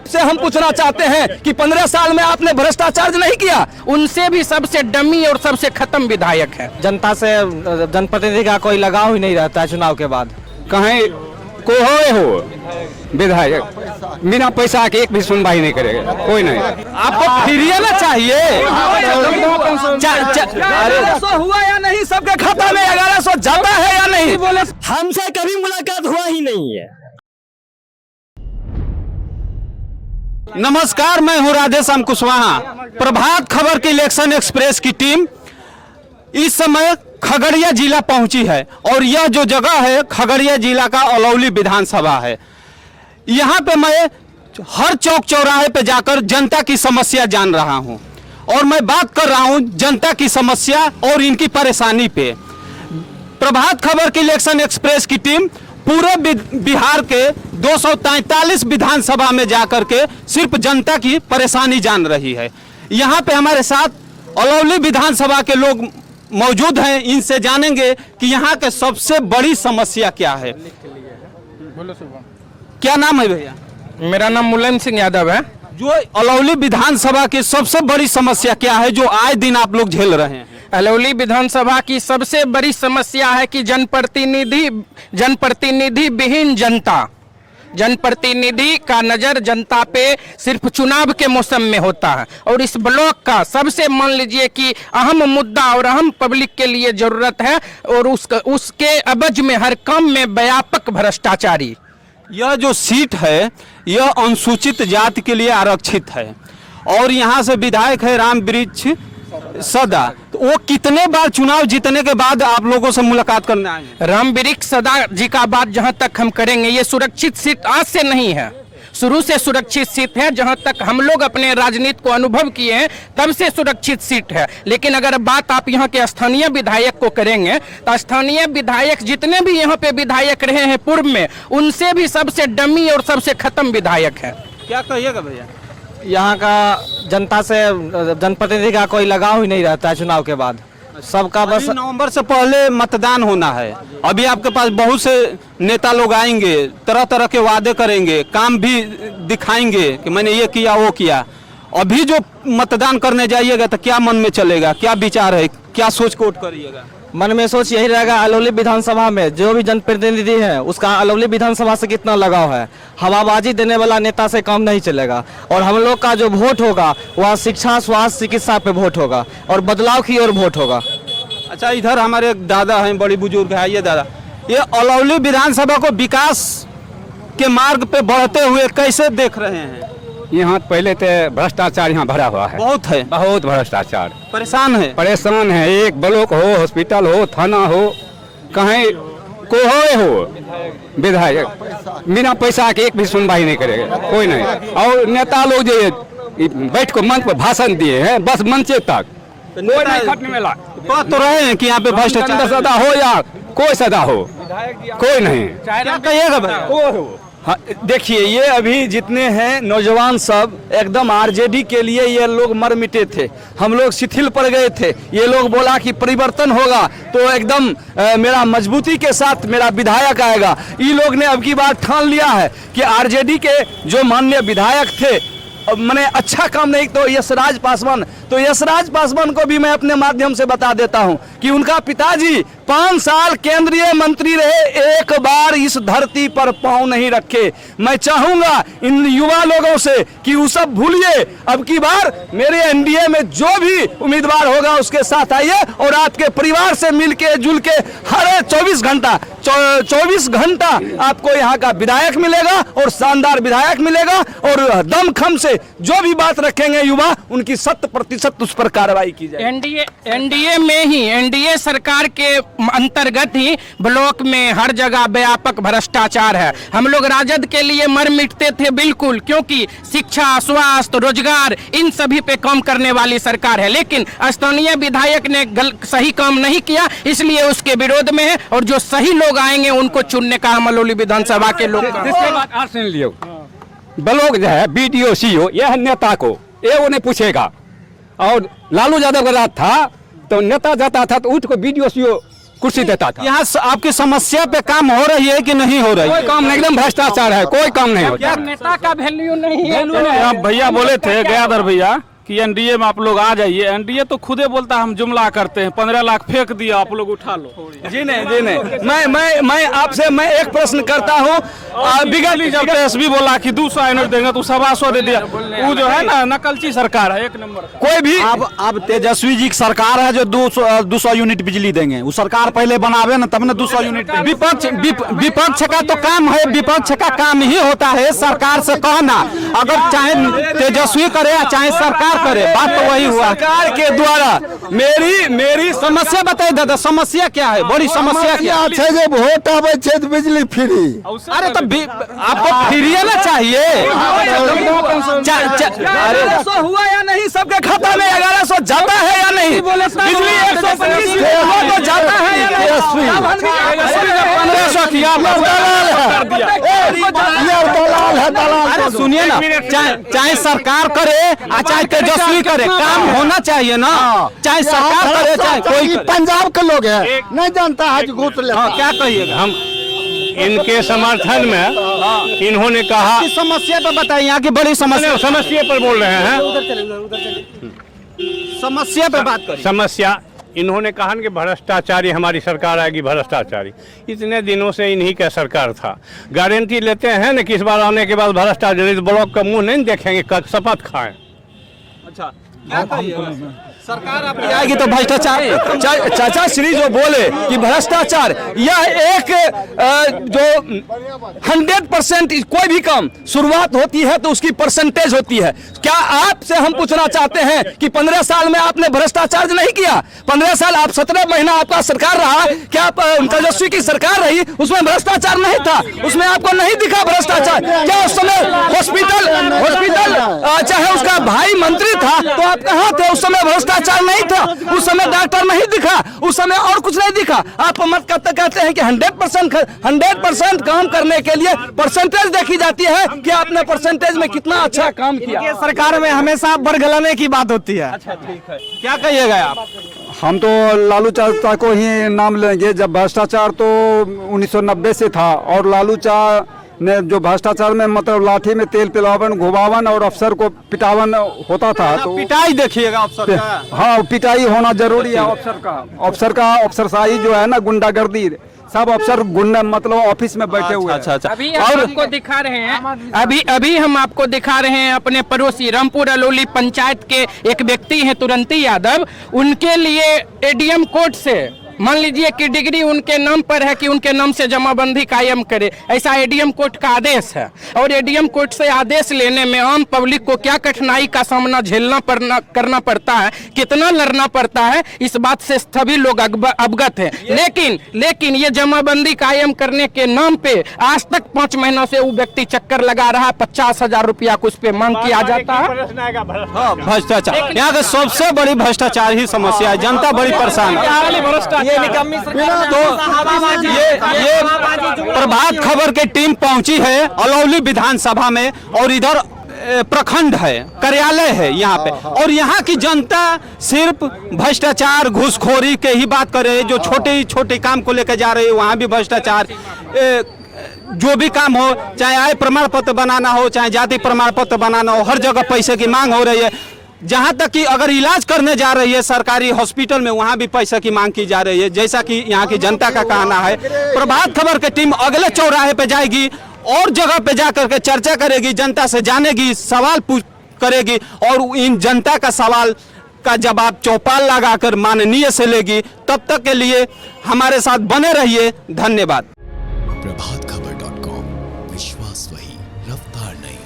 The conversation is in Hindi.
आपसे हम पूछना चाहते हैं कि 15 साल में आपने भ्रष्टाचार नहीं किया? उनसे भी सबसे डमी और सबसे खत्म विधायक है। जनता से जनप्रतिनिधि का कोई लगाव ही नहीं रहता है चुनाव के बाद। कहीं को हो विधायक बिना पैसा के एक भी सुनवाई नहीं करेगा, कोई नहीं। आपको फ्री ना चाहिए। 1100 हुआ या नहीं? सबके खाता में 1100 जाता है या नहीं? हमसे कभी मुलाकात हुआ ही नहीं है। नमस्कार, मैं हूं राधेश्याम कुशवाहा। प्रभात खबर की इलेक्शन एक्सप्रेस की टीम इस समय खगड़िया जिला पहुंची है और यह जो जगह है खगड़िया जिला का अलौली विधानसभा है। यहां पे मैं हर चौक चौराहे पे जाकर जनता की समस्या जान रहा हूं और मैं बात कर रहा हूं जनता की समस्या और इनकी परेशानी पे। प्रभात खबर की इलेक्शन एक्सप्रेस की टीम पूरे बिहार के 243 विधानसभा में जाकर के सिर्फ जनता की परेशानी जान रही है। यहाँ पे हमारे साथ अलौली विधानसभा के लोग मौजूद हैं, इनसे जानेंगे कि यहाँ के सबसे बड़ी समस्या क्या है। क्या नाम है भैया? मेरा नाम मुलायम सिंह यादव है। जो अलौली विधानसभा की सबसे बड़ी समस्या क्या है जो आए दिन आप लोग झेल रहे हैं? अलौली विधानसभा की सबसे बड़ी समस्या है कि जनप्रतिनिधि विहीन जनता। जनप्रतिनिधि का नजर जनता पे सिर्फ चुनाव के मौसम में होता है और इस ब्लॉक का सबसे मान लीजिए कि अहम मुद्दा और अहम पब्लिक के लिए जरूरत है और उसके अवज में हर काम में व्यापक भ्रष्टाचारी। यह जो सीट है यह अनुसूचित जाति के लिए आरक्षित है और यहाँ से विधायक है रामवृक्ष सदा। तो वो कितने बार चुनाव जीतने के बाद आप लोगों से मुलाकात करने आए? रामवृक्ष सदा जी का बात जहां तक हम करेंगे, ये सुरक्षित सीट आज से नहीं है, शुरू से सुरक्षित सीट है। जहां तक हम लोग अपने राजनीति को अनुभव किए हैं तब से सुरक्षित सीट है। लेकिन अगर बात आप यहां के स्थानीय विधायक को करेंगे तो स्थानीय विधायक जितने भी यहां पे विधायक रहे हैं पूर्व में, उनसे भी सबसे डमी और सबसे खत्म विधायक है। क्या कहिएगा भैया? यहाँ का जनता से जनप्रतिनिधि का कोई लगाव ही नहीं रहता है चुनाव के बाद। सबका बस नवंबर से पहले मतदान होना है। अभी आपके पास बहुत से नेता लोग आएंगे, तरह तरह के वादे करेंगे, काम भी दिखाएंगे कि मैंने ये किया वो किया। अभी जो मतदान करने जाइएगा तो क्या मन में चलेगा, क्या विचार है, क्या सोच को वोट करिएगा? मन में सोच यही रहेगा अलौली विधानसभा में जो भी जनप्रतिनिधि है उसका अलौली विधानसभा से कितना लगाव है। हवाबाजी देने वाला नेता से काम नहीं चलेगा और हम लोग का जो वोट होगा वह शिक्षा, स्वास्थ्य, चिकित्सा पे वोट होगा और बदलाव की ओर वोट होगा। अच्छा, इधर हमारे एक दादा हैं, बड़ी बुजुर्ग है। ये दादा, ये अलौली विधानसभा को विकास के मार्ग पे बढ़ते हुए कैसे देख रहे हैं? यहाँ पहले तो भ्रष्टाचार यहाँ भरा हुआ है, बहुत है, बहुत भ्रष्टाचार। परेशान है एक ब्लॉक हो, हॉस्पिटल हो, थाना हो, कहीं को हो विधायक बिना पैसा के एक भी सुनवाई नहीं करेगा, कोई नहीं। और नेता लोग जो बैठ को मंच पर भाषण दिए हैं बस मंचे तक, कोई नहीं खटने मिला। तो रहे हैं कि यहाँ पे भ्रष्टाचार सदा हो या कोई सदा हो, कोई नहीं। क्या कहिएगा भाई? हाँ, देखिए ये अभी जितने हैं नौजवान सब एकदम आरजेडी के लिए ये लोग मर मिटे थे, हम लोग शिथिल पड़ गए थे। ये लोग बोला कि परिवर्तन होगा तो एकदम मेरा मजबूती के साथ मेरा विधायक आएगा। ये लोग ने अब की बार ठान लिया है कि आरजेडी के जो माननीय विधायक थे मैंने अच्छा काम नहीं, तो यशराज पासवान, तो यशराज पासवान को भी मैं अपने माध्यम से बता देता हूं कि उनका पिताजी 5 साल केंद्रीय मंत्री रहे, एक बार इस धरती पर पांव नहीं रखे। मैं चाहूंगा इन युवा लोगों से कि वो सब भूलिए, अब की बार मेरे एनडीए में जो भी उम्मीदवार होगा उसके साथ आइए और आपके परिवार से मिलके जुल के हर 24 घंटा आपको यहाँ का विधायक मिलेगा और शानदार विधायक मिलेगा और दमखम से जो भी बात रखेंगे युवा उनकी 100% उस पर कार्रवाई की जाए। एनडीए में ही, एनडीए सरकार के अंतर्गत ही ब्लॉक में हर जगह व्यापक भ्रष्टाचार है। हम लोग राजद के लिए मर मिटते थे बिल्कुल, क्योंकि शिक्षा, स्वास्थ्य, रोजगार इन सभी पे काम करने वाली सरकार है। लेकिन स्थानीय विधायक ने सही काम नहीं किया, इसलिए उसके विरोध में है और जो सही लोग आएंगे उनको चुनने का हम अलौली विधानसभा के लोग ब्लॉक जो है बीडीओ सीओ यह नेता को ये वो नहीं पूछेगा। और लालू यादव का राज था तो नेता जाता था तो उठ को बीडीओ सीओ कुर्सी देता था। यहाँ आपकी समस्या पे काम हो रही है कि नहीं हो रही कोई काम नहीं, एकदम भ्रष्टाचार है, कोई काम नहीं होता। नेता का वैल्यू नहीं है। आप भैया बोले थे गयाधर भैया कि एनडीए में आप लोग आ जाइए। एनडीए तो खुदे बोलता है हम जुमला करते हैं, 15 लाख फेंक दिया, आप लोग उठा लो। जी नहीं, मैं आपसे मैं एक प्रश्न करता हूँ। बिगली जब एसबी बोला कि 200 यूनिट देंगे तो 125 दे दिया। वो जो है ना नकलची सरकार है, एक नंबर का। कोई भी अब तेजस्वी जी की सरकार है जो 200 यूनिट बिजली देंगे। वो सरकार पहले बनावे ना तब ना 200 यूनिट। विपक्ष का तो काम है, विपक्ष का काम ही होता है सरकार से कहना। अगर चाहे तेजस्वी करे या चाहे सरकार करे, बात तो वही हुआ। सरकार के द्वारा मेरी समस्या बताइए दादा, समस्या क्या है? बड़ी समस्या क्या है? जब वोट आवे छे तो बिजली फ्री। अरे तो आपको फ्री ना चाहिए। अरे हुआ या नहीं? सबके खाता में 1100 जाता है या नहीं? बिजली 125 तो जाता है या नहीं? 1500 किया अरे सुनिए ना, चाहे सरकार करे या चाहे तेजस्वी करे, काम होना चाहिए ना। चाहे सरकार करे चाहे कोई करे। पंजाब के लोग हैं, नहीं जानता है घूस लेता। क्या कहिएगा? हम इनके समर्थन में इन्होंने कहा, इस समस्या पे बताइए, यहाँ की बड़ी समस्या पर बोल रहे हैं। समस्या पे बात करिए। समस्या इन्होंने कहा कि भ्रष्टाचारी हमारी सरकार आएगी, भ्रष्टाचारी। इतने दिनों से इन्हीं का सरकार था। गारंटी लेते हैं ना कि इस बार आने के बाद भ्रष्टाचारी ब्लॉक का मुंह नहीं देखेंगे, शपथ खाएं। अच्छा, क्या कहिएगा? सरकार आपकी आएगी तो भ्रष्टाचार। चाचा श्री जो बोले कि भ्रष्टाचार, यह एक जो 100% कोई भी काम शुरुआत होती है तो उसकी परसेंटेज होती है। क्या आपसे हम पूछना चाहते हैं कि 15 साल में आपने भ्रष्टाचार नहीं किया? 15 साल आप 17 महीना आपका सरकार रहा, क्या तेजस्वी की सरकार रही, उसमें भ्रष्टाचार नहीं था? उसमें आपको नहीं दिखा भ्रष्टाचार? क्या उस समय हॉस्पिटल चाहे उसका भाई मंत्री था तो आप कहाँ थे? उस समय भ्रष्टाचार नहीं था, उस समय डॉक्टर नहीं दिखा, उस समय और कुछ नहीं दिखा। आप मत कहते हैं कि 100% काम करने के लिए परसेंटेज देखी जाती है कि आपने परसेंटेज में कितना अच्छा काम किया। सरकार में हमेशा बरगलाने की बात होती है। अच्छा ठीक है, क्या कहिएगा आप? हम तो लालू चाचा को ही नाम लेंगे। जब भ्रष्टाचार तो 1990 से था और लालू चाचा ने जो भ्रष्टाचार में मतलब लाठी में तेल पिलावन, घुमावन और अफसर को पिटावन होता था। तो पिटाई देखिएगा अफसर का। हाँ, पिटाई होना जरूरी है। अफसरशाही जो है ना, गुंडागर्दी, सब अफसर गुंडा मतलब ऑफिस में बैठे हुए। अच्छा। अभी हम आपको दिखा रहे हैं, अभी हम आपको दिखा रहे हैं अपने पड़ोसी रामपुर अलौली पंचायत के एक व्यक्ति हैं तुरंती यादव। उनके लिए एडीएम कोर्ट से मान लीजिए कि डिग्री उनके नाम पर है कि उनके नाम से जमाबंदी कायम करे, ऐसा एडीएम कोर्ट का आदेश है। और एडीएम कोर्ट से आदेश लेने में आम पब्लिक को क्या कठिनाई का सामना करना पड़ता है, कितना लड़ना पड़ता है, इस बात से सभी लोग अवगत हैं। लेकिन ये जमाबंदी कायम करने के नाम पे आज तक 5 महीनों से वो व्यक्ति चक्कर लगा रहा है। 50,000 रुपया कुछ पे मांग किया जाता है। भ्रष्टाचार यहाँ का सबसे बड़ी भ्रष्टाचार ही समस्या है। जनता बड़ी परेशान है। ये प्रभात खबर की टीम पहुंची है अलौली विधानसभा में और इधर प्रखंड है, कार्यालय है यहाँ पे, और यहाँ की जनता सिर्फ भ्रष्टाचार घूसखोरी के ही बात कर रही है। जो छोटे काम को लेकर जा रही है वहाँ भी भ्रष्टाचार। जो भी काम हो, चाहे आय प्रमाण पत्र बनाना हो, चाहे जाति प्रमाण पत्र बनाना हो, हर जगह पैसे की मांग हो रही है। जहां तक कि अगर इलाज करने जा रही है सरकारी हॉस्पिटल में, वहां भी पैसे की मांग की जा रही है। जैसा कि यहाँ की जनता का कहना है। प्रभात खबर की टीम अगले चौराहे पे जाएगी और जगह पे जाकर के चर्चा करेगी, जनता से जानेगी, सवाल करेगी और इन जनता का सवाल का जवाब चौपाल लगाकर माननीय से लेगी। तब तक के लिए हमारे साथ बने रहिए। धन्यवाद। प्रभातखबर.com, विश्वास वही, रफ्तार नहीं।